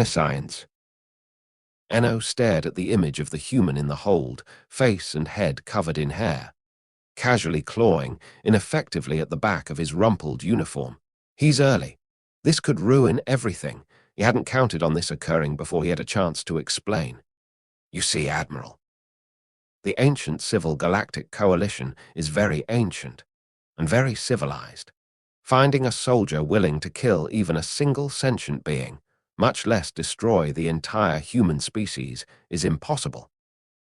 Science. Enno stared at the image of the human in the hold, face and head covered in hair, casually clawing ineffectively at the back of his rumpled uniform. He's early. This could ruin everything. He hadn't counted on this occurring before he had a chance to explain. You see, Admiral, the ancient civil galactic coalition is very ancient and very civilized. Finding a soldier willing to kill even a single sentient being, much less destroy the entire human species, is impossible.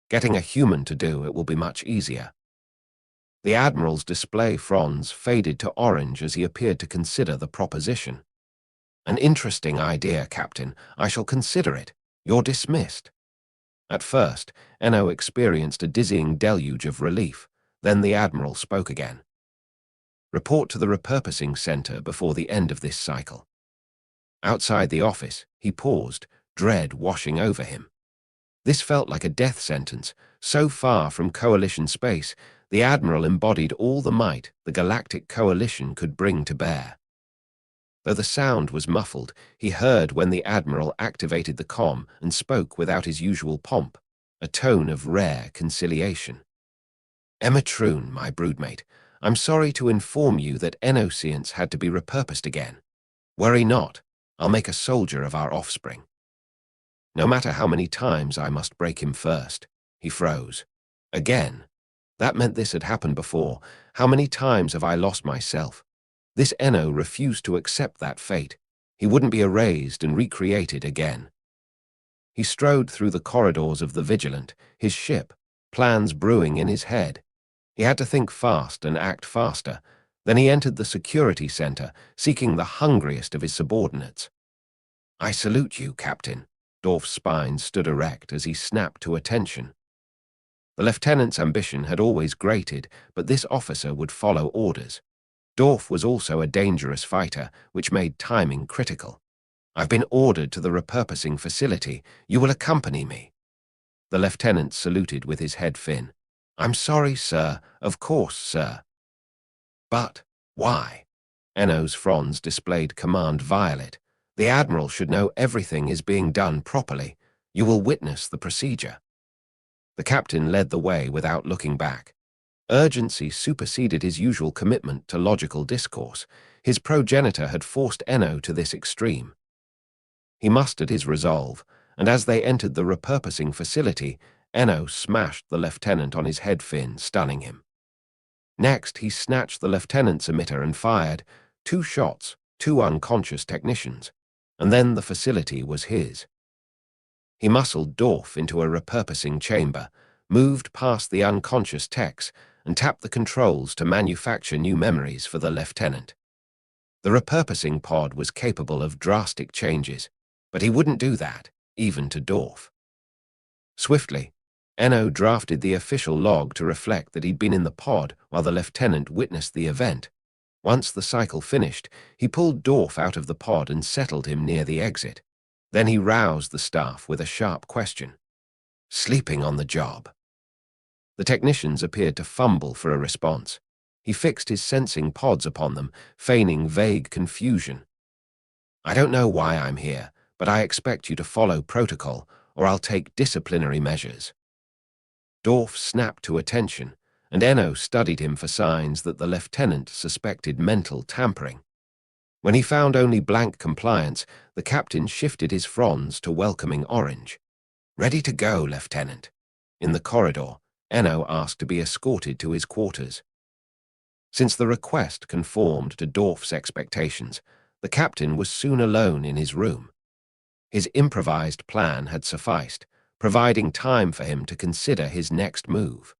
Getting a human to do it will be much easier. The Admiral's display fronds faded to orange as he appeared to consider the proposition. An interesting idea, Captain. I shall consider it. You're dismissed. At first, Enno experienced a dizzying deluge of relief. Then the Admiral spoke again. Report to the repurposing center before the end of this cycle. Outside the office, he paused, dread washing over him. This felt like a death sentence. So far from coalition space, the Admiral embodied all the might the galactic coalition could bring to bear. Though the sound was muffled, he heard when the Admiral activated the comm and spoke without his usual pomp, a tone of rare conciliation. Emma Troon, my broodmate, I'm sorry to inform you that Science had to be repurposed again. Worry not, I'll make a soldier of our offspring. No matter how many times I must break him first. He froze. Again. That meant this had happened before. How many times have I lost myself? This Enno refused to accept that fate. He wouldn't be erased and recreated again. He strode through the corridors of the Vigilant, his ship, plans brewing in his head. He had to think fast and act faster. Then he entered the security center, seeking the hungriest of his subordinates. I salute you, Captain. Dorf's spine stood erect as he snapped to attention. The lieutenant's ambition had always grated, but this officer would follow orders. Dorf was also a dangerous fighter, which made timing critical. I've been ordered to the repurposing facility. You will accompany me. The lieutenant saluted with his head fin. I'm sorry, sir. Of course, sir. But why? Enno's fronds displayed command violet. The Admiral should know everything is being done properly. You will witness the procedure. The captain led the way without looking back. Urgency superseded his usual commitment to logical discourse. His progenitor had forced Enno to this extreme. He mustered his resolve, and as they entered the repurposing facility, Enno smashed the lieutenant on his head fin, stunning him. Next, he snatched the lieutenant's emitter and fired 2 shots, 2 unconscious technicians, and then the facility was his. He muscled Dorf into a repurposing chamber, moved past the unconscious techs, and tapped the controls to manufacture new memories for the lieutenant. The repurposing pod was capable of drastic changes, but he wouldn't do that, even to Dorf. Swiftly, Enno drafted the official log to reflect that he'd been in the pod while the lieutenant witnessed the event. Once the cycle finished, he pulled Dorf out of the pod and settled him near the exit. Then he roused the staff with a sharp question. Sleeping on the job. The technicians appeared to fumble for a response. He fixed his sensing pods upon them, feigning vague confusion. I don't know why I'm here, but I expect you to follow protocol, or I'll take disciplinary measures. Dorf snapped to attention, and Enno studied him for signs that the lieutenant suspected mental tampering. When he found only blank compliance, the captain shifted his fronds to welcoming orange. Ready to go, Lieutenant. In the corridor, Enno asked to be escorted to his quarters. Since the request conformed to Dorf's expectations, the captain was soon alone in his room. His improvised plan had sufficed, providing time for him to consider his next move.